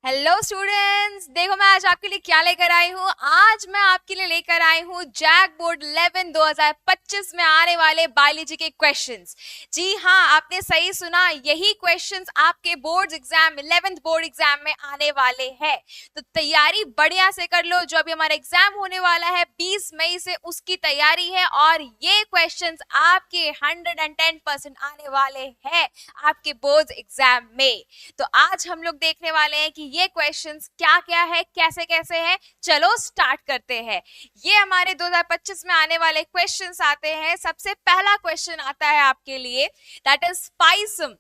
Hello students, देखो मैं आज आपके लिए क्या लेकर आई हूँ। आज मैं आपके लिए लेकर आई हूँ जैक बोर्ड 11 2025 में आने वाले बायोलॉजी के क्वेश्चंस। जी हाँ, आपने सही सुना, यही क्वेश्चंस आपके board exam 11th board exam में आने वाले हैं। तो तैयारी बढ़िया से कर लो। जो अभी हमारा एग्जाम होने वाला है 20 मई से, उसकी तैयारी है और ये क्वेश्चंस आपके 110% आने वाले हैं आपके बोर्ड एग्जाम में। तो आज हम लोग देखने वाले हैं कि ये क्वेश्चंस क्या क्या है, कैसे कैसे है। चलो स्टार्ट करते हैं। ये हमारे 2025 में आने वाले क्वेश्चंस आते हैं। सबसे पहला क्वेश्चन आता है आपके लिए, that is Pisum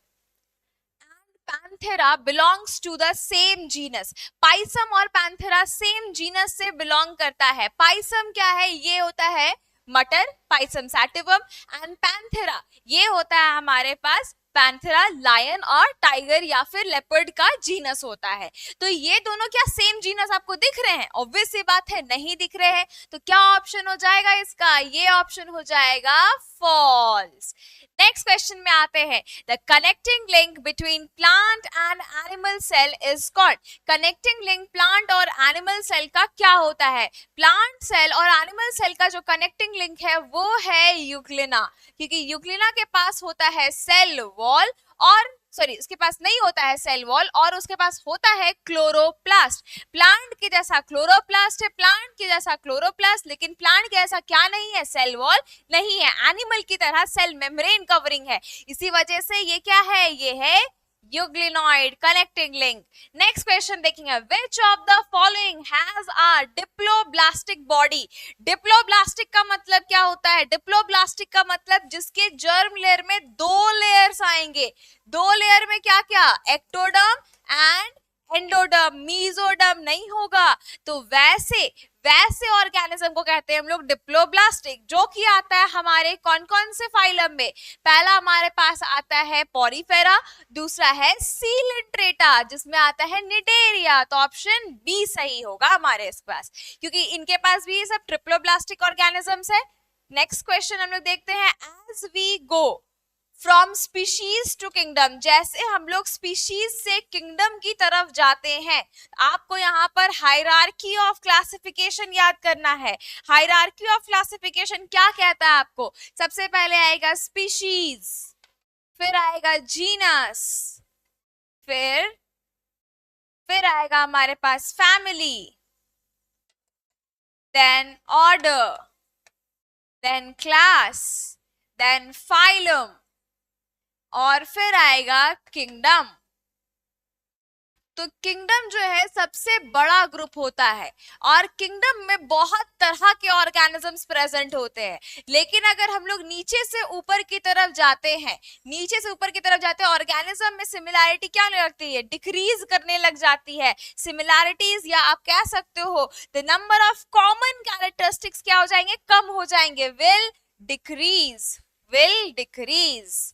Panthera belongs to the same genus. Pisum और पैंथेरा सेम जीनस से बिलोंग करता है। पाइसम क्या है? ये होता है मटर, पाइसम सैटिवम, एंड पैंथेरा ये होता है हमारे पास पैंथेरा लायन और टाइगर या फिर लेपर्ड का जीनस होता है। तो ये दोनों क्या सेम जीनस आपको दिख रहे हैं? ऑब्वियस सी बात है, नहीं दिख रहे हैं। तो क्या ऑप्शन हो जाएगा इसका? ये ऑप्शन हो जाएगा फॉल्स। नेक्स्ट क्वेश्चन में आते हैं। The connecting link between plant and animal cell is called. Connecting link plant और एनिमल सेल का क्या होता है? प्लांट सेल और एनिमल सेल का जो कनेक्टिंग लिंक है वो है यूग्लिना, क्योंकि यूग्लिना के पास होता है सेल वॉल और उसके पास नहीं होता है सेल वॉल और उसके पास होता है क्लोरोप्लास्ट। प्लांट के जैसा क्लोरोप्लास्ट है, प्लांट के जैसा क्लोरोप्लास्ट, लेकिन प्लांट के जैसा क्या नहीं है? सेल वॉल नहीं है। एनिमल की तरह सेल मेम्ब्रेन कवरिंग है। इसी वजह से ये क्या है? ये है euglenoid connecting link. Next question देखेंगे, which of the following has a diploblastic body. Diploblastic का मतलब क्या होता है? डिप्लोब्लास्टिक का मतलब जिसके जर्म लेयर में दो लेयर्स आएंगे। दो लेयर में क्या क्या? एक्टोडर्म एंड एंडोडर्म, मीजोडर्म नहीं होगा। तो वैसे ऑर्गेनिज्म को कहते हैं हम लोग डिप्लोब्लास्टिक, जो कि आता है हमारे कौन कौन से फाइलम में? पहला हमारे पास आता है पॉरीफेरा, दूसरा है सीलेंट्रेटा, जिसमें आता है निडेरिया। तो ऑप्शन बी सही होगा हमारे इस पास, क्योंकि इनके पास भी ये सब ट्रिप्लोब्लास्टिक ऑर्गेनिजम्स है। नेक्स्ट क्वेश्चन हम लोग देखते हैं, as we go from species to kingdom. जैसे हम लोग स्पीशीज से किंगडम की तरफ जाते हैं, आपको यहाँ पर हायरार्की ऑफ क्लासिफिकेशन याद करना है। हायरार्की ऑफ क्लासिफिकेशन क्या कहता है आपको? सबसे पहले आएगा स्पीशीज, फिर आएगा जीनस, फिर आएगा हमारे पास family, then order, then class, then phylum और फिर आएगा किंगडम। तो किंगडम जो है सबसे बड़ा ग्रुप होता है और किंगडम में बहुत तरह के ऑर्गेनिजम्स प्रेजेंट होते हैं। लेकिन अगर हम लोग नीचे से ऊपर की तरफ जाते हैं, ऑर्गेनिज्म में सिमिलैरिटी क्या लगती है? डिक्रीज करने लग जाती है। सिमिलैरिटीज, या आप कह सकते हो the number of common characteristics क्या हो जाएंगे? कम हो जाएंगे। Will decrease.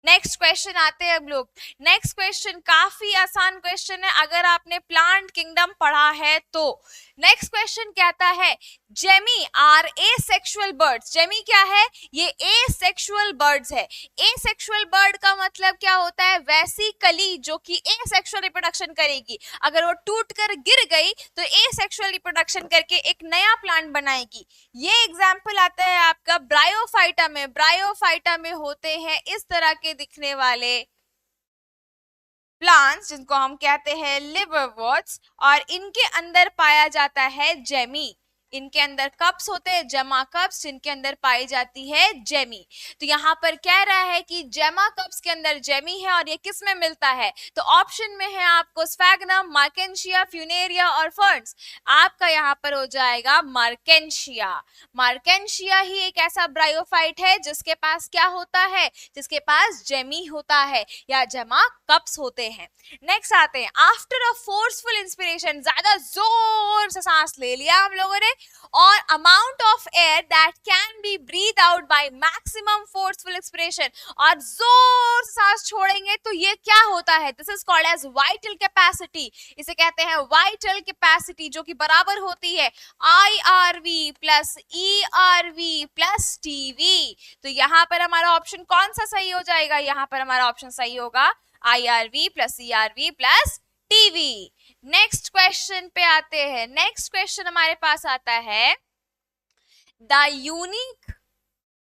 नेक्स्ट क्वेश्चन आते हैं हम लोग। नेक्स्ट क्वेश्चन काफी आसान क्वेश्चन है अगर आपने प्लांट किंगडम पढ़ा है तो। नेक्स्ट क्वेश्चन कहता है, gemmae are asexual buds. Gemmae क्या है? ये एसेक्सुअल बर्ड्स है। एसेक्सुअल बर्ड का मतलब क्या होता है? वैसी कली जो कि एसेक्सुअल रिप्रोडक्शन करेगी। अगर वो टूट कर गिर गई तो एसेक्सुअल रिप्रोडक्शन करके एक नया प्लांट बनाएगी। ये एग्जाम्पल आता है आपका ब्रायोफाइटा में। ब्रायोफाइटा में होते हैं इस तरह के दिखने वाले प्लांट्स जिनको हम कहते हैं लिवरवर्ट्स, और इनके अंदर पाया जाता है जेमी। इनके अंदर कप्स होते हैं, जेमा कप्स, जिनके अंदर पाई जाती है जेमी। तो यहाँ पर कह रहा है कि जेमा कप्स के अंदर जेमी है और ये किस में मिलता है? तो ऑप्शन में है आपको स्फैग्नम, मार्केंशिया, फ्यूनेरिया और फर्न्स। आपका यहाँ पर हो जाएगा मार्केंशिया। मार्केंशिया ही एक ऐसा ब्रायोफाइट है जिसके पास क्या होता है? जिसके पास जेमी होता है या जेमा कप्स होते हैं। नेक्स्ट आते हैं, आफ्टर अ फोर्सफुल इंस्पिरेशन, ज्यादा जोर से सांस ले लिया हम लोगों ने और amount of air that can be breathe out by maximum forceful expiration, और जोर से सांस छोड़ेंगे तो ये क्या होता है? This is called as vital capacity. इसे कहते हैं वाइटल कैपेसिटी, जो कि बराबर होती है IRV plus ERV plus TV। तो यहाँ पर हमारा ऑप्शन कौन सा सही हो जाएगा? यहाँ पर हमारा ऑप्शन सही होगा IRV plus ERV plus TV। Next question पे आते हैं। नेक्स्ट क्वेश्चन हमारे पास आता है, the unique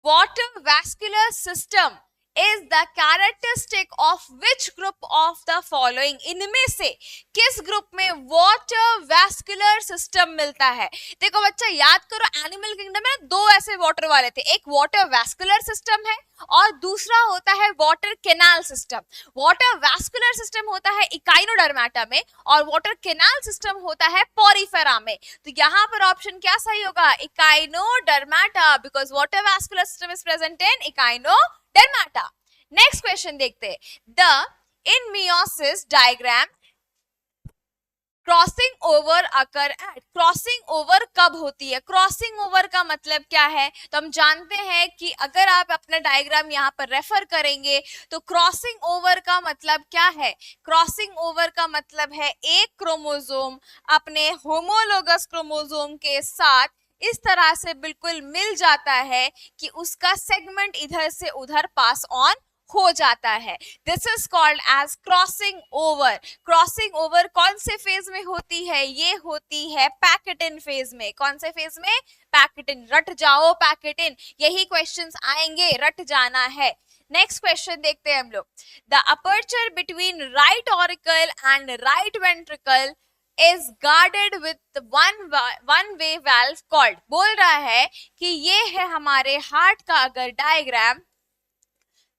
water vascular system is the characteristic of which group of the following? इनमें से किस ग्रुप में वाटर वैस्कुलर सिस्टम मिलता है? देखो बच्चा याद करो, एनिमल किंगडम में दो ऐसे वाटर वाले थे, एक वाटर वैस्कुलर सिस्टम है और दूसरा होता है water canal system. Water vascular system होता है इकाइनोडर्माटा में और वाटर कैनाल सिस्टम होता है पोरिफेरा में। तो यहाँ पर ऑप्शन क्या सही होगा? Echinodermata, because water vascular system is present in Echinodermata. Next question देखते हैं। The in meiosis diagram crossing over occur at, crossing over कब होती है? क्रॉसिंग ओवर का मतलब क्या है? तो हम जानते हैं कि अगर आप अपना डायग्राम यहाँ पर रेफर करेंगे तो क्रॉसिंग ओवर का मतलब क्या है? क्रॉसिंग ओवर का मतलब है एक क्रोमोसोम अपने होमोलोगस क्रोमोसोम के साथ इस तरह से बिल्कुल मिल जाता है कि उसका सेगमेंट इधर से उधर पास ऑन हो जाता है। This is called as crossing over. Crossing over कौन से फेज में होती है? ये होती है पैकेटिन फेज में। कौन से फेज में? पैकेटिन। रट जाओ पैकेटिन, यही क्वेश्चंस आएंगे, रट जाना है। नेक्स्ट क्वेश्चन देखते हैं हम लोग। The aperture between right auricle and right ventricle is guarded with one way valve called, बोल रहा है कि ये है हमारे हार्ट का अगर डायग्राम,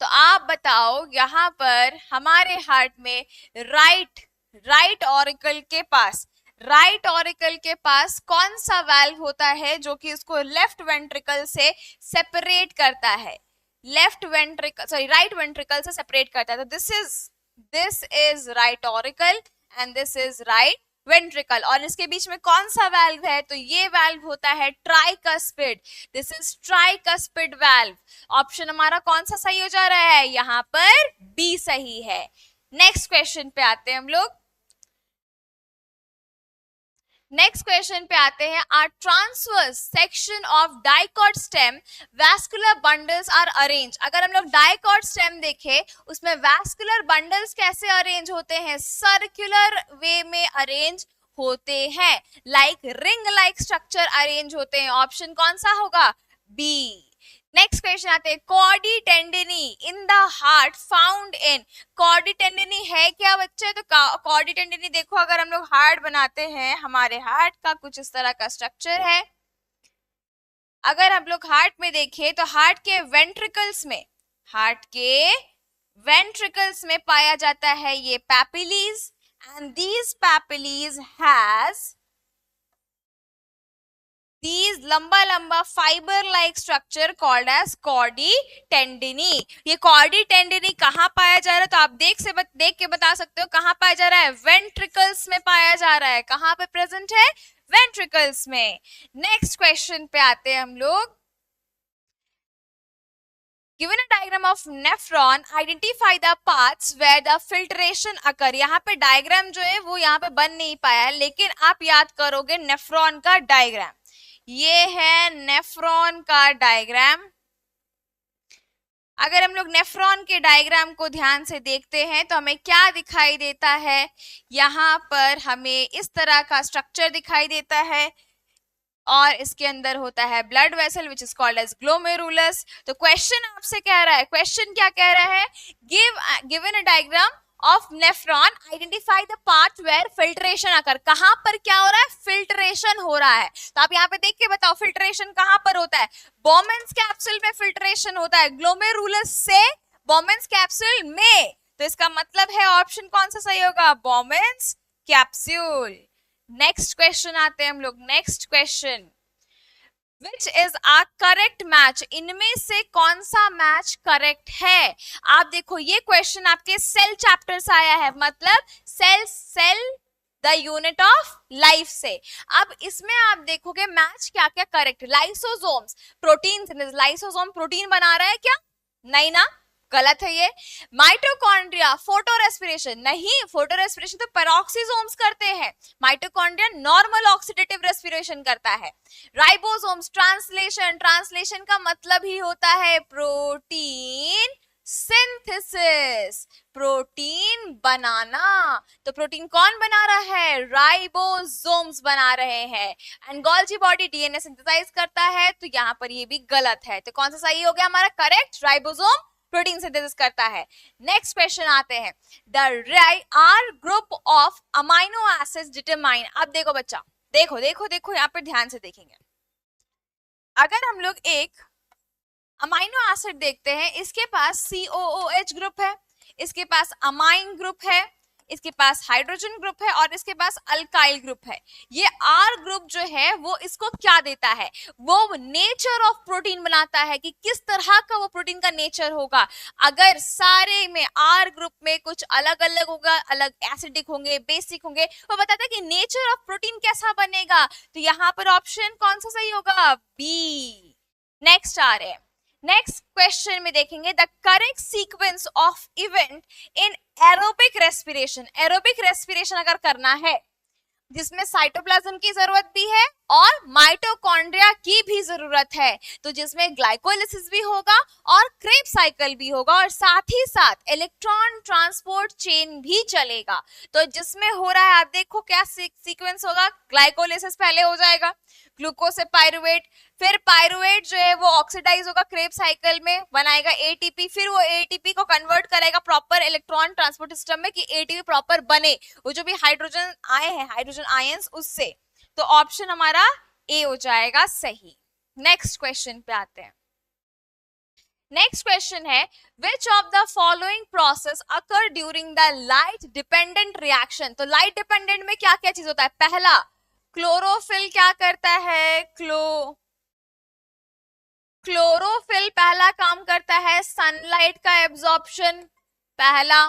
तो आप बताओ यहाँ पर हमारे हार्ट में राइट ऑरिकल के पास कौन सा वाल्व होता है जो कि इसको लेफ्ट वेंट्रिकल से सेपरेट करता है? राइट वेंट्रिकल से सेपरेट करता है। तो this is right auricle and this is right ventricle. और इसके बीच में कौन सा वाल्व है? तो ये वाल्व होता है tricuspid. This is tricuspid valve. Option हमारा कौन सा सही हो जा रहा है? यहाँ पर बी सही है। नेक्स्ट क्वेश्चन पे आते हैं हम लोग। नेक्स्ट क्वेश्चन पे आते हैं। Are transverse section of dicot stem vascular bundles are arrange. अगर हम लोग डाइकॉट स्टेम देखें उसमें वैस्कुलर बंडल्स कैसे अरेंज होते हैं? सर्कुलर वे में अरेंज होते हैं, like ring like structure arrange होते हैं। ऑप्शन कौन सा होगा? बी। नेक्स्ट क्वेश्चन आते हैं। Chordae tendineae in the heart found in, chordae tendineae है क्या बच्चे? तो कॉर्डी टेंडिनी देखो, अगर हम लोग हार्ट बनाते हैं, हमारे हार्ट का कुछ इस तरह का स्ट्रक्चर है। अगर हम लोग हार्ट में देखें तो हार्ट के वेंट्रिकल्स में पाया जाता है ये papillae, and these papillae has these लंबा fibre like structure called as chordae tendineae. ये कॉर्डी टेंडिनी कहाँ पाया जा रहा है? तो आप देख के बता सकते हो कहाँ पाया जा रहा है? वेंट्रिकल्स में पाया जा रहा है। कहाँ पे प्रेजेंट है? वेंट्रिकल्स में। नेक्स्ट क्वेश्चन पे आते हैं हम लोग। Given a diagram of nephron, identify the paths where the filtration occur। यहाँ पे डायग्राम जो है वो यहाँ पे बन नहीं पाया है, लेकिन आप याद करोगे नेफ्रॉन का डायग्राम। ये है नेफ्रॉन का डायग्राम। अगर हम लोग नेफ्रॉन के डायग्राम को ध्यान से देखते हैं तो हमें क्या दिखाई देता है? यहाँ पर हमें इस तरह का स्ट्रक्चर दिखाई देता है और इसके अंदर होता है blood vessel which is called as glomerulus. तो क्वेश्चन आपसे कह रहा है, क्वेश्चन क्या कह रहा है? Given a diagram of nephron identify the path where filtration occur. कहां पर क्या हो रहा है? फिल्ट्रेशन हो रहा है। तो आप यहाँ पे देख के बताओ फिल्ट्रेशन कहां पर होता है? बोमेंस कैप्सूल में फिल्ट्रेशन होता है, ग्लोमेरुलस से बोमेंस कैप्सूल में। तो इसका मतलब है ऑप्शन कौन सा सही होगा? बोमेंस कैप्सूल। नेक्स्ट क्वेश्चन आते हैं हम लोग। Next question, which is a correct match? इनमें से कौन सा मैच करेक्ट है? आप देखो ये क्वेश्चन आपके सेल चैप्टर से आया है, मतलब cell the unit of life से। अब इसमें आप देखोगे मैच क्या क्या correct. Lysosomes protein, lysosome protein बना रहा है क्या? नहीं ना, गलत है ये। माइटोकॉन्ड्रिया फोटो रेस्पिरेशन, नहीं, फोटो रेस्पिरेशन तो पेरोक्सीसोम्स करते हैं। माइटोकॉन्ड्रिया नॉर्मल ऑक्सीडेटिव रेस्पिरेशन करता है। राइबोसोम्स ट्रांसलेशन, ट्रांसलेशन का मतलब ही होता है प्रोटीन सिंथेसिस, प्रोटीन बनाना। तो प्रोटीन कौन बना रहा है? राइबोसोम्स बना रहे हैं। And Golgi body DNA synthesize करता है, तो यहाँ पर ये भी गलत है। तो कौन सा सही हो गया हमारा? करेक्ट, राइबोसोम प्रोटीन सिंथेसिस करता है। नेक्स्ट क्वेश्चन आते हैं, the R group of amino acids determine. अब देखो बच्चा, देखो देखो देखो, यहाँ पर ध्यान से देखेंगे। अगर हम लोग एक अमाइनो एसिड देखते हैं, इसके पास COOH ग्रुप है, इसके पास अमाइन ग्रुप है, इसके पास हाइड्रोजन ग्रुप है और इसके पास अल्काइल ग्रुप है। ये R ग्रुप जो है वो इसको क्या देता है? वो नेचर ऑफ प्रोटीन बनाता है कि किस तरह का वो प्रोटीन का नेचर होगा। अगर सारे में R ग्रुप में कुछ अलग अलग होगा, अलग एसिडिक होंगे, बेसिक होंगे, वो बताता है कि नेचर ऑफ प्रोटीन कैसा बनेगा। तो यहाँ पर ऑप्शन कौन सा सही होगा? बी। नेक्स्ट आ रहे हैं, नेक्स्ट क्वेश्चन में देखेंगे, the correct sequence of event in aerobic respiration. Aerobic respiration अगर करना है जिसमें साइटोप्लाज्म की जरूरत भी है और माइटोकॉन्ड्रिया की भी जरूरत है, तो जिसमें ग्लाइकोलिसिस भी होगा और क्रेब्स साइकिल भी होगा और साथ ही साथ इलेक्ट्रॉन ट्रांसपोर्ट चेन भी चलेगा। तो जिसमें हो रहा है, आप देखो क्या सीक्वेंस होगा। ग्लाइकोलिसिस पहले हो जाएगा, ग्लूकोज से पायरुवेट, फिर पायरुवेट जो है वो ऑक्सीडाइज होगा क्रेब्स साइकिल में, बनाएगा एटीपी, फिर वो एटीपी को कन्वर्ट करेगा प्रॉपर इलेक्ट्रॉन ट्रांसपोर्ट सिस्टम में कि एटीपी प्रॉपर बने, वो जो भी हाइड्रोजन आए हैं, हाइड्रोजन आयंस, उससे। तो ऑप्शन हमारा ए हो जाएगा सही। नेक्स्ट क्वेश्चन पे आते हैं। नेक्स्ट क्वेश्चन है, विच of the following process occur during the light dependent reaction. तो लाइट डिपेंडेंट में क्या क्या चीज होता है? पहला, क्लोरोफिल क्या करता है? क्लोरोफिल पहला काम करता है सनलाइट का एब्जॉर्प्शन, पहला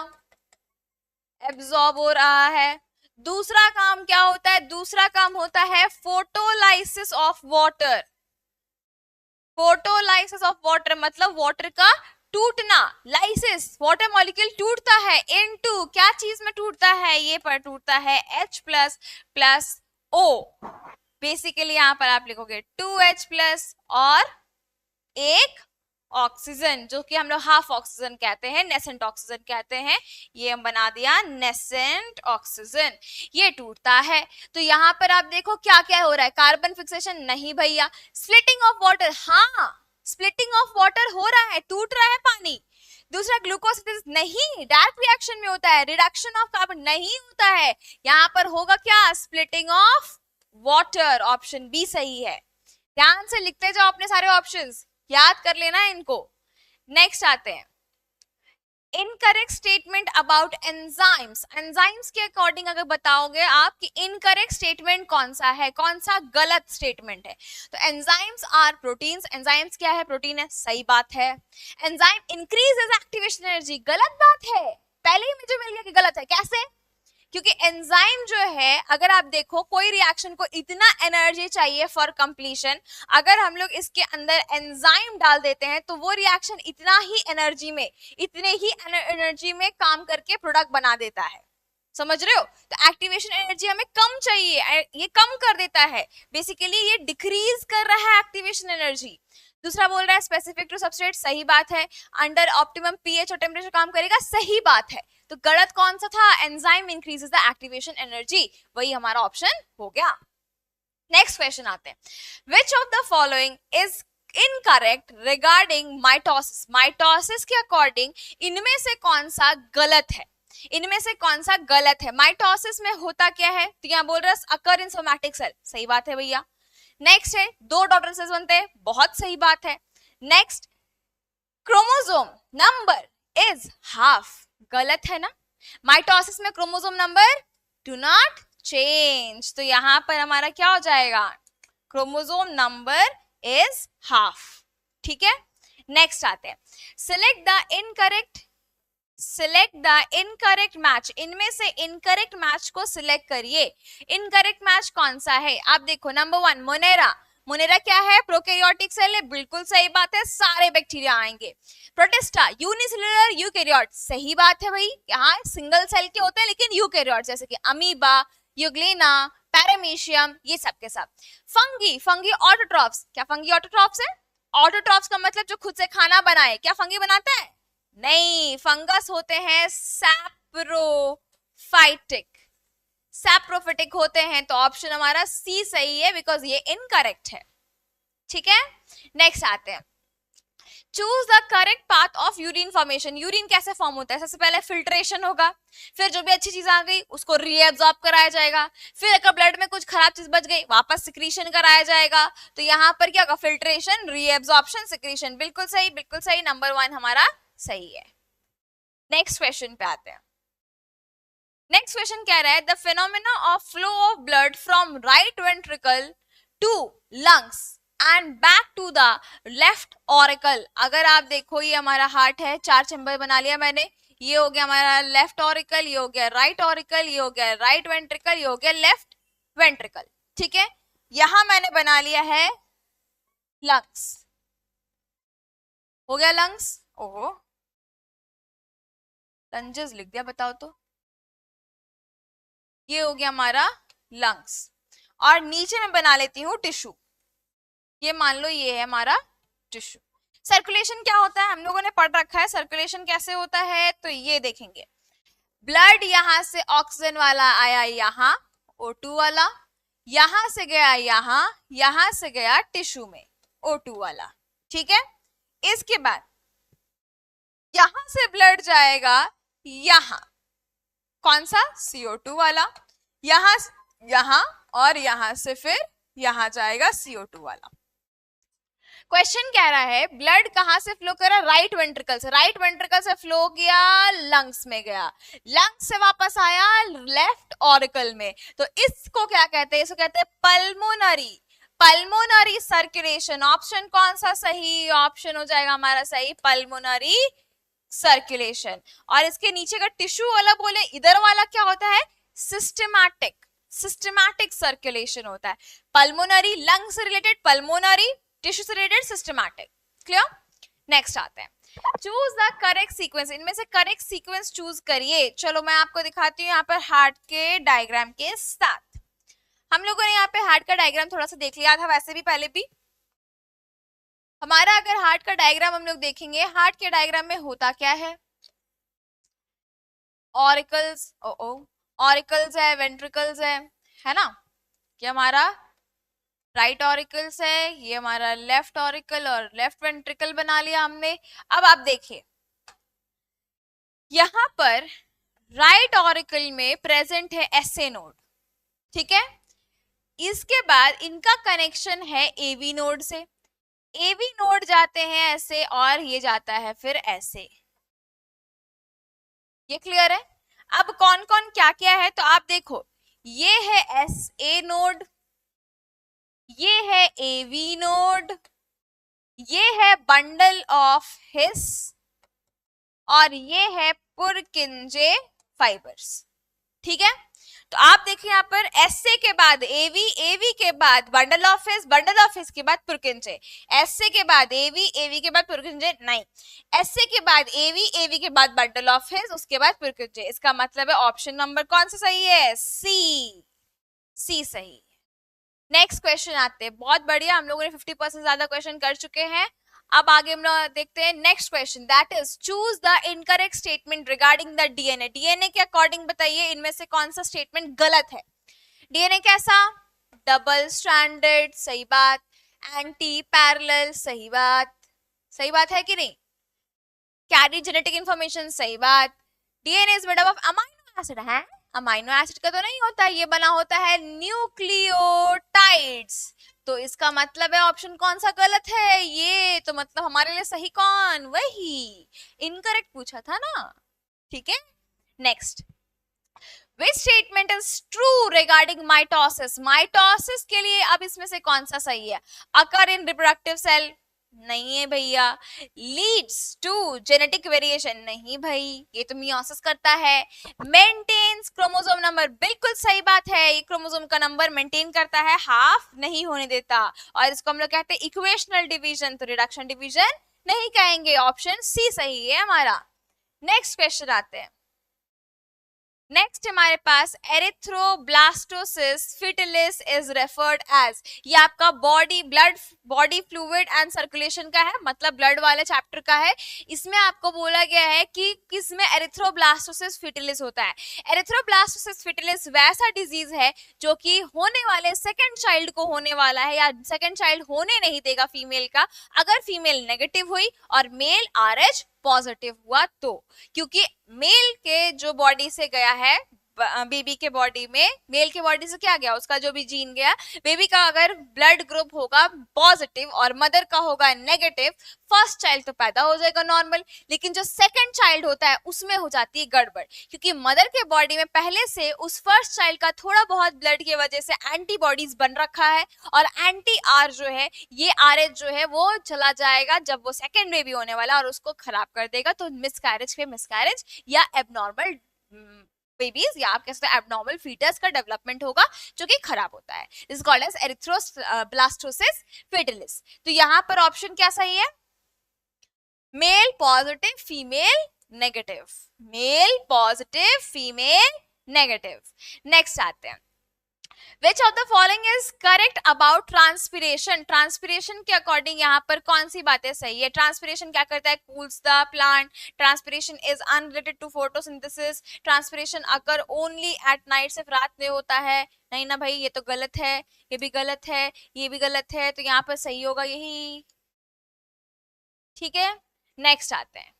एब्जॉर्ब हो रहा है। दूसरा काम क्या होता है? दूसरा काम होता है photolysis of water. Photolysis of water मतलब वाटर का टूटना, लाइसिस, वाटर मॉलिक्यूल टूटता है इनटू, क्या चीज में टूटता है? ये पर टूटता है H plus plus O। Basically यहां पर आप लिखोगे 2H प्लस और एक ऑक्सीजन, जो कि हम लोग हाफ ऑक्सीजन कहते हैं, नेसेंट ऑक्सीजन कहते हैं, ये हम बना दिया नेसेंट ऑक्सीजन। ये टूटता है, तो यहाँ पर आप देखो क्या क्या हो रहा है। कार्बन फिक्सेशन नहीं भैया, स्प्लिटिंग ऑफ वाटर, हाँ स्प्लिटिंग ऑफ वाटर हो रहा है, टूट रहा है पानी। दूसरा ग्लूकोज नहीं, डायरेक्ट रिएक्शन में होता है, रिडक्शन ऑफ कार्बन नहीं होता है, यहाँ पर होगा क्या? Splitting of water. Option B सही है। ध्यान से लिखते जाओ अपने सारे ऑप्शंस, याद कर लेना इनको। नेक्स्ट आते हैं, incorrect statement about enzymes. Enzymes के अकॉर्डिंग अगर बताओगे आप कि इनकरेक्ट स्टेटमेंट कौन सा है, कौन सा गलत स्टेटमेंट है। तो एंजाइम्स आर प्रोटीन्स, एंजाइम्स क्या है? प्रोटीन है, सही बात है। एंजाइम इंक्रीजेस एक्टिवेशन एनर्जी, गलत बात है। पहले ही मुझे मिल गया कि गलत है, कैसे? क्योंकि एंजाइम जो है, अगर आप देखो कोई रिएक्शन को इतना एनर्जी चाहिए फॉर कंप्लीशन, अगर हम लोग इसके अंदर एंजाइम डाल देते हैं तो वो रिएक्शन इतना ही एनर्जी में, इतने ही एनर्जी में काम करके प्रोडक्ट बना देता है। समझ रहे हो? तो एक्टिवेशन एनर्जी हमें कम चाहिए, ये कम कर देता है, बेसिकली ये डिक्रीज कर रहा है एक्टिवेशन एनर्जी। दूसरा बोल रहा है स्पेसिफिक टू सबस्ट्रेट, सही बात है। अंडर ऑप्टिमम पीएच और टेम्परेचर काम करेगा, सही बात है। तो गलत कौन सा था? Enzyme increases the activation energy, वही हमारा ऑप्शन हो गया। नेक्स्ट क्वेश्चन आते हैं, विच of the following is incorrect regarding mitosis. Mitosis के अकॉर्डिंग इनमें से कौन सा गलत है? इनमें से कौन सा गलत है? माइटोसिस में होता क्या है? तो यहाँ बोल रहा है अकर इन सोमैटिक सेल, सही बात है भैया। नेक्स्ट है दो डॉटर सेल्स बनते हैं, बहुत सही बात है। Next, chromosome number is half, गलत है ना। माइटोसिस में chromosome number do not change, तो यहां पर हमारा क्या हो जाएगा? क्रोमोसोम नंबर इज हाफ, ठीक है। नेक्स्ट आते हैं, सिलेक्ट द इनकरेक्ट मैच। इनमें से इनकरेक्ट मैच को सिलेक्ट करिए। इनकरेक्ट मैच कौन सा है? आप देखो, नंबर 1 मोनेरा। मोनेरा क्या है? प्रोकैरियोटिक सेल है, बिल्कुल सही बात है, सारे बैक्टीरिया आएंगे। प्रोटिस्टा यूनिसेलुलर यूकैरियोट, सही बात है भाई, यहाँ सिंगल सेल के होते हैं लेकिन यूकैरियोट, जैसे कि अमीबा, यूग्लिना, पैरामीशियम, ये सब के सब। फंगी ऑटोट्रॉफ्स, क्या फंगी ऑटोट्रॉफ्स है? ऑटोट्रॉफ्स का मतलब जो खुद से खाना बनाए, क्या फंगी बनाता है? नहीं, फंगस होते हैं सैप्रोफाइटिक, सैप्रोफिटिक होते हैं, तो ऑप्शन हमारा सी सही है बिकॉज ये इनकरेक्ट है। ठीक है, नेक्स्ट आते हैं, choose the correct path of urine formation. Urine कैसे फॉर्म होता है? सबसे पहले फिल्ट्रेशन होगा, फिर जो भी अच्छी चीज आ गई उसको रीएब्सॉर्ब कराया जाएगा, फिर अगर ब्लड में कुछ खराब चीज बच गई वापस सिक्रीशन कराया जाएगा। तो यहाँ पर क्या होगा? Filtration, reabsorption, secretion. बिल्कुल सही, बिल्कुल सही, नंबर 1 हमारा सही है। नेक्स्ट क्वेश्चन पे आते हैं। नेक्स्ट क्वेश्चन कह रहा है the phenomena of flow of blood from right ventricle to lungs and back to the left auricle. अगर आप देखो ये हमारा हार्ट है, 4 चैम्बर बना लिया मैंने, ये हो गया हमारा लेफ्ट ऑरिकल, ये हो गया राइट ऑरिकल, ये हो गया राइट वेंट्रिकल, ये हो गया लेफ्ट वेंट्रिकल। ठीक है, यहां मैंने बना लिया है लंग्स, हो गया लंग्स। ओहो, लंजेस लिख दिया, बताओ तो। ये हो गया हमारा लंग्स, और नीचे मैं बना लेती हूँ टिश्यू। ये मान लो ये है हमारा टिश्यू। सर्कुलेशन क्या होता है? हम लोगों ने पढ़ रखा है सर्कुलेशन कैसे होता है, तो ये देखेंगे। ब्लड यहां से ऑक्सीजन वाला आया यहाँ, O2 वाला, यहां से गया यहां से गया टिश्यू में O2 वाला। ठीक है, इसके बाद यहां से ब्लड जाएगा यहां, कौन सा? CO2 वाला, यहां और यहां से फिर यहां जाएगा CO2 वाला। क्वेश्चन कह रहा है ब्लड कहां से फ्लो कर रहा है? राइट वेंट्रिकल से। राइट वेंट्रिकल से फ्लो गया, लंग्स में गया, लंग्स से वापस आया लेफ्ट ऑरिकल में। तो इसको क्या कहते हैं? इसको कहते हैं पल्मोनरी, पल्मोनरी सर्कुलेशन। ऑप्शन कौन सा सही ऑप्शन हो जाएगा हमारा? सही, पल्मोनरी सर्कुलेशन। और इसके नीचे का टिश्यू वाला बोले, इधर वाला क्या होता है? सिस्टमैटिक, सिस्टमैटिक सर्कुलेशन होता है। पल्मोनरी लंग से रिलेटेड, पल्मोनरी टिश्यू से रिलेटेड, सिस्टमैटिक। क्लियर? नेक्स्ट आते हैं, चूज द करेक्ट सीक्वेंस। इनमें से करेक्ट सीक्वेंस चूज करिए। चलो मैं आपको दिखाती हूँ यहाँ पर हार्ट के डायग्राम के साथ। हम लोगों ने यहाँ पे हार्ट का डायग्राम थोड़ा सा देख लिया था वैसे भी पहले भी। हमारा अगर हार्ट का डायग्राम हम लोग देखेंगे, हार्ट के डायग्राम में होता क्या है? ऑरिकल्स, ऑरिकल्स है, वेंट्रिकल्स है ना? ये हमारा राइट ऑरिकल्स है, ये हमारा लेफ्ट ऑरिकल और लेफ्ट वेंट्रिकल बना लिया हमने। अब आप देखिए यहां पर राइट ऑरिकल में प्रेजेंट है SA नोड। ठीक है, इसके बाद इनका कनेक्शन है AV नोड से। AV नोड जाते हैं ऐसे और ये जाता है फिर ऐसे। ये क्लियर है? अब कौन कौन क्या क्या है तो आप देखो, ये है SA नोड, ये है AV नोड, ये है बंडल ऑफ हिस, और ये है पुरकिंजे फाइबर्स। ठीक है, तो आप देखिए यहाँ पर SA के बाद AV, AV के बाद bundle of his, bundle of his के बाद पुरकिंजे, SA के बाद AV, AV के बाद पुरकिंजे नहीं, SA के बाद AV, AV के बाद बंडल ऑफ हिस, उसके बाद पुरकिंजे। इसका मतलब है ऑप्शन नंबर कौन सा सही है? सी सही है। नेक्स्ट क्वेश्चन आते हैं, बहुत बढ़िया, हम लोगों ने 50% ज्यादा क्वेश्चन कर चुके हैं। अब आगे हम लोग देखते हैं next question, that is choose the incorrect statement regarding the DNA। DNA के अकॉर्डिंग बताइए इनमें से कौन सा स्टेटमेंट गलत है? DNA कैसा? डबल स्ट्रैंडेड, सही बात। एंटी पैरेलल, सही बात, सही बात है कि नहीं? कैरी जेनेटिक इंफॉर्मेशन, सही बात। DNA is made up of amino acid है, अमाइनो एसिड का तो नहीं होता, ये बना होता है न्यूक्लियोटाइड्स। तो इसका मतलब है ऑप्शन कौन सा गलत है? ये तो मतलब हमारे लिए सही कौन? वही, इनकरेक्ट पूछा था ना। ठीक है, next, which statement is true regarding mitosis? Mitosis के लिए अब इसमें से कौन सा सही है? अकर इन रिप्रोडक्टिव सेल, नहीं है भैया। लीड्स टू जेनेटिक वेरिएशन, नहीं भाई, ये तो मियोसिस करता है। मेंटेन्स क्रोमोसोम नंबर, बिल्कुल सही बात है, ये क्रोमोसोम का नंबर मेंटेन करता है, हाफ नहीं होने देता, और इसको हम लोग कहते हैं इक्वेशनल डिवीजन, तो रिडक्शन डिवीजन नहीं कहेंगे, ऑप्शन सी सही है हमारा। नेक्स्ट क्वेश्चन आते हैं, नेक्स्ट हमारे पास एरिथ्रोब्लास्टोसिस फिटिलिस इज रेफर्ड एज, ये आपका बॉडी फ्लूइड एंड सर्कुलेशन का है, मतलब ब्लड वाले चैप्टर का है। इसमें आपको बोला गया है कि किसमें एरिथ्रोब्लास्टोसिस फिटिलिस होता है। एरिथ्रोब्लास्टोसिस फिटिलिस वैसा डिजीज है जो कि होने वाले सेकंड चाइल्ड को होने वाला है, या सेकंड चाइल्ड होने नहीं देगा फीमेल का, अगर फीमेल नेगेटिव हुई और मेल RH पॉजिटिव हुआ तो। क्योंकि मेल के जो बॉडी से गया है बेबी के बॉडी में, मेल के बॉडी से क्या गया, उसका जो भी जीन गया, बेबी का अगर ब्लड ग्रुप होगा पॉजिटिव और मदर का होगा नेगेटिव, फर्स्ट चाइल्ड तो पैदा हो जाएगा नॉर्मल, लेकिन जो सेकंड चाइल्ड होता है उसमें हो जाती है गड़बड़, क्योंकि मदर के बॉडी में पहले से उस फर्स्ट चाइल्ड का थोड़ा बहुत ब्लड की वजह से एंटीबॉडीज बन रखा है, और एंटी आर जो है, ये RH जो है वो चला जाएगा जब वो सेकंड बेबी होने वाला और उसको खराब कर देगा, तो मिसकैरेज पे मिसकैरेज या एबनॉर्मल बेबीज या आप कह सकते हैं एबनॉर्मल फीटस का डेवलपमेंट होगा जो कि खराब होता है। This called as erythroblastosis fetalis. तो यहाँ पर ऑप्शन क्या सही है, male positive female negative, male positive female negative. Next आते हैं, Which of the following is correct about transpiration? Transpiration के अकॉर्डिंग यहाँ पर कौन सी बातें सही है? Transpiration क्या करता है? Cools the plant. Transpiration is unrelated to photosynthesis. Transpiration occur only at night. सिर्फ रात में होता है। नहीं ना भाई, ये तो गलत है, ये भी गलत है, ये भी गलत है, तो यहाँ पर सही होगा यही। ठीक है, नेक्स्ट आते हैं,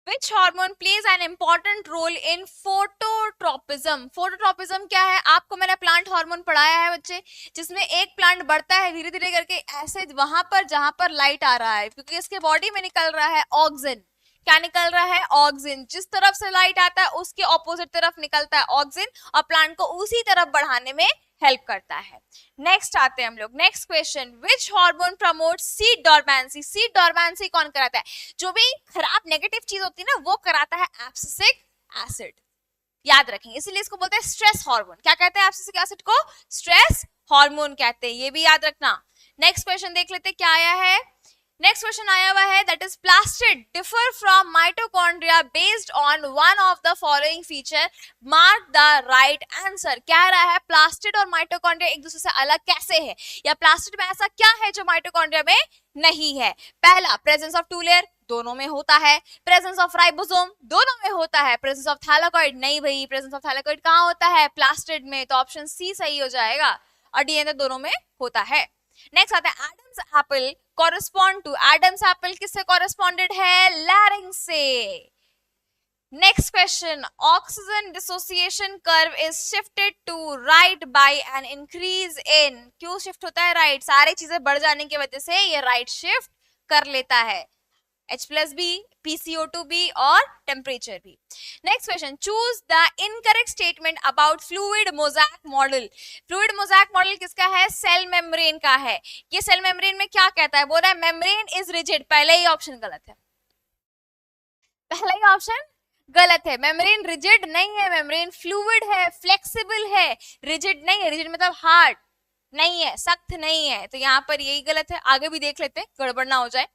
Which hormone plays an important role in phototropism? Phototropism क्या है? आपको मैंने प्लांट हार्मोन पढ़ाया है बच्चे, जिसमें एक प्लांट बढ़ता है धीरे धीरे करके ऐसे वहां पर जहां पर लाइट आ रहा है, क्योंकि इसके बॉडी में निकल रहा है ऑक्सिन। क्या निकल रहा है? ऑक्सिन। जिस तरफ से लाइट आता है उसके ऑपोजिट तरफ निकलता है ऑक्सिन, और प्लांट को उसी तरफ बढ़ाने में हेल्प करता है। नेक्स्ट आते हैं हम लोग, next question, which hormone promotes seed dormancy? Seed dormancy कौन कराता है? जो भी खराब नेगेटिव चीज होती है ना, वो कराता है एब्सिसिक एसिड। याद रखेंगे, इसीलिए इसको बोलते हैं स्ट्रेस हार्मोन। क्या कहते हैं एब्सिसिक एसिड को? स्ट्रेस हार्मोन कहते हैं, ये भी याद रखना। नेक्स्ट क्वेश्चन देख लेते हैं क्या आया है। नेक्स्ट क्वेश्चन आया हुआ है, that is plastid differ from mitochondria based on one of the following feature, mark the right answer. कह रहा है प्लास्टिड और माइटोकॉन्ड्रिया एक दूसरे से अलग कैसे है, या प्लास्टिड में ऐसा क्या है जो माइटोकॉन्ड्रिया में नहीं है? पहला, प्रेजेंस ऑफ टू लेयर, दोनों में होता है। प्रेजेंस ऑफ राइबोसोम, दोनों में होता है। प्रेजेंस ऑफ थैलाकॉइड, नहीं भाई, प्रेजेंस ऑफ थैलाकॉइड कहाँ होता है? प्लास्टिड में, तो ऑप्शन सी सही हो जाएगा, और डीएनए दोनों में होता है। नेक्स्ट आता है, Adam's apple correspond to, Adam's apple किससे कॉरेस्पॉन्डेड है? लैरिंग से। Next question, oxygen dissociation curve is shifted to right by an increase in, क्यों शिफ्ट होता है राइट? सारी चीजें बढ़ जाने की वजह से ये राइट शिफ्ट कर लेता है, H+B, PCO2b और टेम्परेचर भी। Next question, choose the incorrect statement about fluid mosaic model. Fluid mosaic model किसका है? सेल मेम्ब्रेन का है। ये सेल मेम्ब्रेन में क्या कहता है? बोल रहा है मेम्ब्रेन इज रिजिड, पहले ही ऑप्शन गलत है, पहला ही ऑप्शन गलत है। मेम्ब्रेन रिजिड नहीं है, मेम्ब्रेन फ्लूइड है, फ्लेक्सिबल है, रिजिड नहीं है। रिजिड मतलब हार्ड नहीं है, सख्त नहीं है, तो यहाँ पर यही गलत है। आगे भी देख लेते हैं, गड़बड़ ना हो जाए।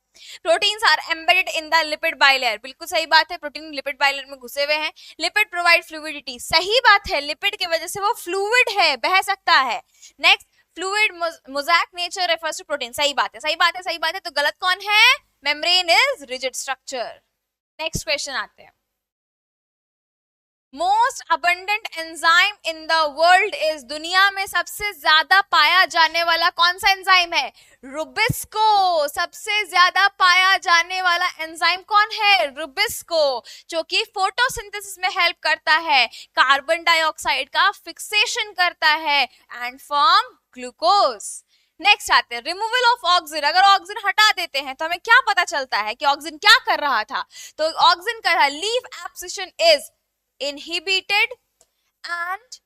Proteins are embedded in the lipid bilayer, बिल्कुल सही बात है, प्रोटीन लिपिड बाइलेयर में घुसे हुए हैं। लिपिड प्रोवाइड फ्लूइडिटी, सही बात है, लिपिड की वजह से वो फ्लूइड है, बह सकता है। Next, fluid mosaic nature refers to protein, सही बात है, सही बात है, सही बात है, तो गलत कौन है? Membrane is rigid structure. Next question आते हैं, most abundant enzyme in the world is, दुनिया में सबसे ज्यादा पाया जाने वाला कौन सा एंजाइम है? रुबिस्को। सबसे ज्यादा पाया जाने वाला एंजाइम कौन है? रुबिस्को, जो कि फोटोसिंथेसिस में हेल्प करता है, कार्बन डाइऑक्साइड का फिक्सेशन करता है एंड फॉर्म ग्लूकोज। नेक्स्ट आते हैं, रिमूवल ऑफ ऑक्सिन। अगर ऑक्सिन हटा देते हैं तो हमें क्या पता चलता है कि ऑक्सिन क्या कर रहा था? तो ऑक्सिन कर रहा है, leaf abscission is inhibited and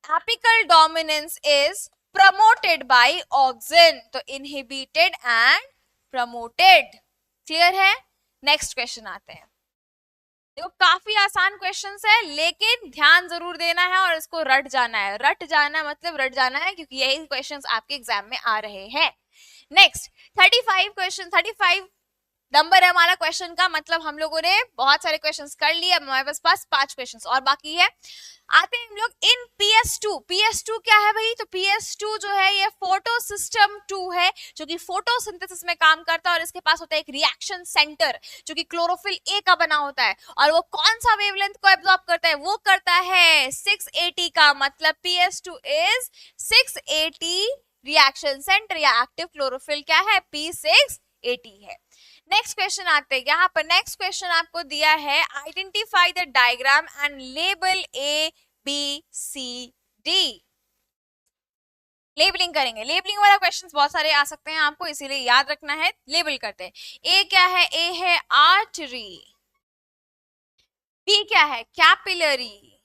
apical dominance is promoted by auxin, तो inhibited and promoted। क्लियर है? नेक्स्ट क्वेश्चन आते हैं, देखो काफी आसान क्वेश्चंस है, लेकिन ध्यान जरूर देना है और इसको रट जाना है। रट जाना मतलब रट जाना है, क्योंकि यही क्वेश्चंस आपके एग्जाम में आ रहे हैं। नेक्स्ट 35 क्वेश्चन, 35 नंबर है हमारा क्वेश्चन का, मतलब हम लोगों ने बहुत सारे क्वेश्चंस कर लिए, अब हमारे पास 5 क्वेश्चंस और बाकी है। आते हैं हम लोग इन PS2। PS2 क्या है भाई? तो PS2 जो है ये फोटो सिस्टम 2 है, जो कि फोटोसिंथेसिस में काम करता है, और इसके पास होता है एक रिएक्शन सेंटर जो कि क्लोरोफिल ए का बना होता है, और वो कौन सा वेवलेंथ को एब्जॉर्ब करता है? वो करता है 680 का, मतलब PS2 इज 680 रिएक्शन सेंटर, या एक्टिव क्लोरोफिल क्या है? P680 है। नेक्स्ट क्वेश्चन आते हैं यहाँ पर। नेक्स्ट क्वेश्चन आपको दिया है identify the diagram and label ABCD। Labelling करेंगे, लेबलिंग वाला क्वेश्चंस बहुत सारे आ सकते हैं आपको, इसीलिए याद रखना है। लेबल करते हैं। ए क्या है? ए है आर्टरी। बी क्या है? कैपिलरी।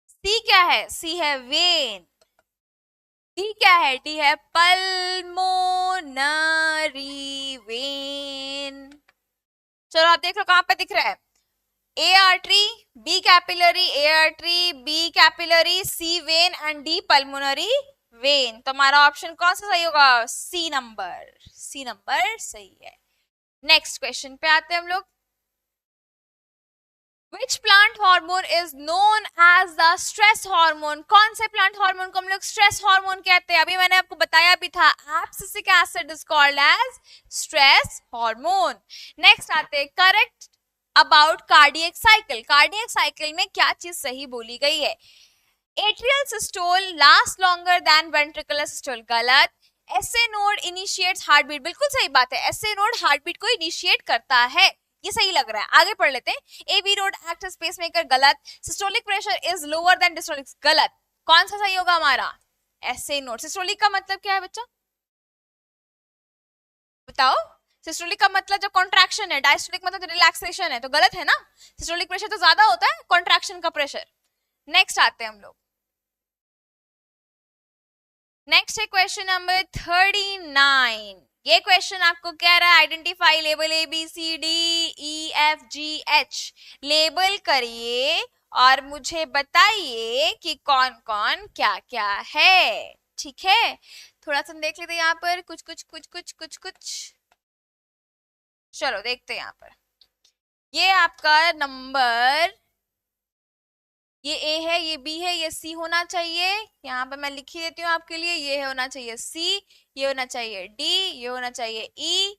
सी क्या है? सी है वेन। डी क्या है? डी है पल्मोनरी वेन। चलो आप देख लो कहां पे दिख रहा है। A artery, B capillary, A artery, B capillary, C vein and D pulmonary vein. तो हमारा ऑप्शन कौन सा सही होगा? सी नंबर। सी नंबर सही है। नेक्स्ट क्वेश्चन पे आते हैं हम लोग। Which plant hormone is known as the stress hormone? कौन से प्लांट हार्मोन को हम लोग स्ट्रेस हार्मोन कहते हैं? अभी मैंने आपको बताया भी था, abscisic acid is called as stress hormone. Next आते हैं correct about cardiac cycle. Cardiac cycle में क्या चीज सही बोली गई है? Atrial systole last longer than ventricular systole, गलत। एसए नोड इनिशिएट्स हार्टबीट, बिल्कुल सही बात है, एसए नोड हार्टबीट को इनिशिएट करता है, ये सही लग रहा है। आगे पढ़ लेते हैं। AV node act as pacemaker, गलत। Systolic pressure is lower than diastolic, गलत। कौन सा सही होगा हमारा? SA node. सिस्टोलिक का मतलब क्या है बच्चा? बताओ। सिस्टोलिक का मतलब जब कॉन्ट्रैक्शन है, डायस्टोलिक मतलब रिलैक्सेशन है, तो गलत है ना। सिस्टोलिक प्रेशर तो ज्यादा होता है कॉन्ट्रैक्शन का प्रेशर। नेक्स्ट आते हैं हम लोग। नेक्स्ट है क्वेश्चन नंबर 39। ये क्वेश्चन आपको कह रहा है आइडेंटिफाई लेबल ABCDEFGH। लेबल करिए और मुझे बताइए कि कौन कौन क्या क्या है। ठीक है, थोड़ा सा देख लेते हैं यहाँ पर कुछ कुछ कुछ कुछ कुछ कुछ। चलो देखते हैं यहाँ पर। ये आपका नंबर, ये ए है, ये बी है, ये सी होना चाहिए। यहाँ पे मैं लिख ही देती हूँ आपके लिए। ये होना चाहिए सी, ये होना चाहिए डी, ये होना चाहिए ई,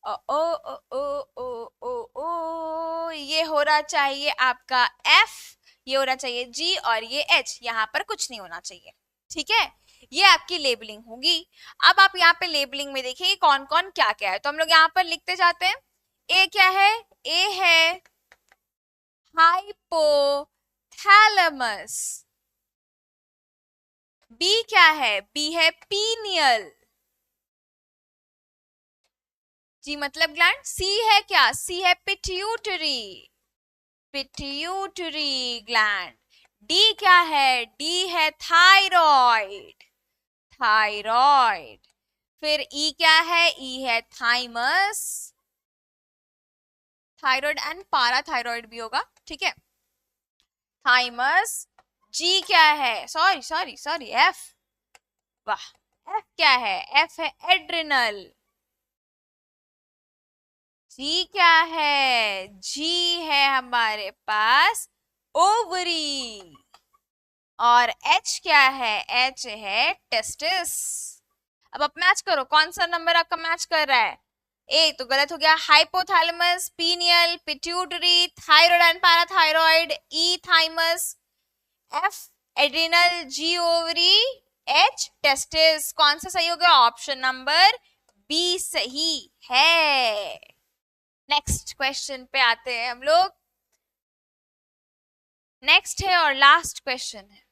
ओ ओ ओ ओ ओ ओ ओ, ये होना चाहिए आपका एफ, ये होना चाहिए जी, और ये एच। यहाँ पर कुछ नहीं होना चाहिए। ठीक है, ये आपकी लेबलिंग होगी। अब आप यहाँ पे लेबलिंग में देखिए कौन कौन क्या क्या है, तो हम लोग यहाँ पर लिखते जाते हैं। ए क्या है? ए है हाइपोथैलेमस। बी क्या है? बी है पीनियल, जी मतलब ग्लैंड। सी है क्या? सी है पिट्यूटरी, पिट्यूटरी ग्लैंड। डी क्या है? डी है थायराइड, थायराइड। फिर ई क्या है? ई है थाइमस, थायराइड एंड पाराथायराइड भी होगा। ठीक है, थाइमस। जी क्या है? Sorry sorry sorry, F. वाह, एफ क्या है? एफ है एड्रिनल। जी क्या है? जी है हमारे पास ओवरी। और एच क्या है? एच है टेस्टिस। अब आप मैच करो कौन सा नंबर आपका मैच कर रहा है। ए तो गलत हो गया, hypothalamus, pineal, pituitary, thyroid and parathyroid, E thymus, F adrenal, G ovary, H testis. कौन सा सही हो गया? ऑप्शन नंबर बी सही है। नेक्स्ट क्वेश्चन पे आते हैं हम लोग। नेक्स्ट है और लास्ट क्वेश्चन है।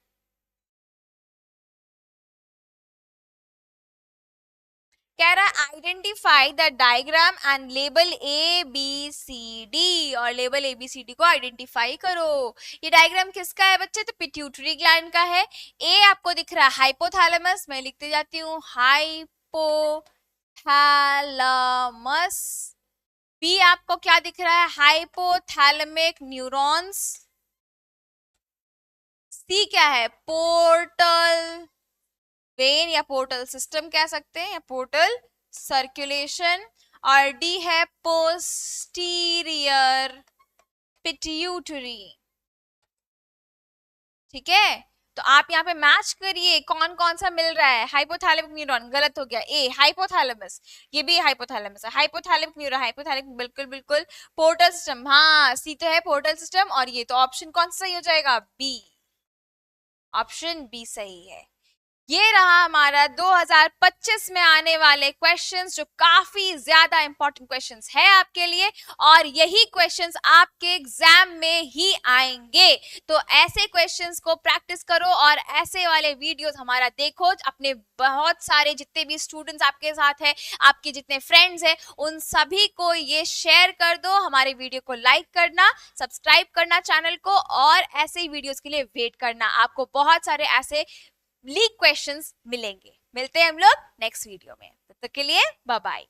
कह रहा है identify the diagram and label ABCD, और लेबल ABCD को आइडेंटिफाई करो। ये डायग्राम किसका है बच्चे? तो पिट्यूटरी ग्लैंड का है। ए आपको दिख रहा है हाइपोथैलेमस, मैं लिखते जाती हूँ हाइपोथैलेमस। बी आपको क्या दिख रहा है? Hypothalamic neurons. सी क्या है? पोर्टल वेन या पोर्टल सिस्टम कह सकते हैं, या पोर्टल सर्कुलेशन। और डी है पोस्टीरियर पिट्यूटरी। ठीक है, तो आप यहाँ पे मैच करिए कौन कौन सा मिल रहा है। हाइपोथैलेमिक न्यूरॉन गलत हो गया, ए हाइपोथैलेमस, ये भी हाइपोथैलेमस है। हाइपोथैलेमिक न्यूरॉन, हाइपोथैलेमिक बिल्कुल बिल्कुल। पोर्टल सिस्टम, हाँ सी तो है पोर्टल सिस्टम, और ये तो ऑप्शन कौन सा सही हो जाएगा, बी, ऑप्शन बी सही है। ये रहा हमारा 2025 में आने वाले क्वेश्चंस, जो काफी ज्यादा इंपॉर्टेंट क्वेश्चंस है आपके लिए, और यही क्वेश्चंस आपके एग्जाम में ही आएंगे। तो ऐसे क्वेश्चंस को प्रैक्टिस करो और ऐसे वाले वीडियोस हमारा देखो, अपने बहुत सारे जितने भी स्टूडेंट्स आपके साथ हैं, आपके जितने फ्रेंड्स हैं, उन सभी को ये शेयर कर दो। हमारे वीडियो को लाइक करना, सब्सक्राइब करना चैनल को, और ऐसे ही वीडियोस के लिए वेट करना। आपको बहुत सारे ऐसे लीक क्वेश्चंस मिलेंगे। मिलते हैं हम लोग नेक्स्ट वीडियो में, तब तक के लिए बाय बाय।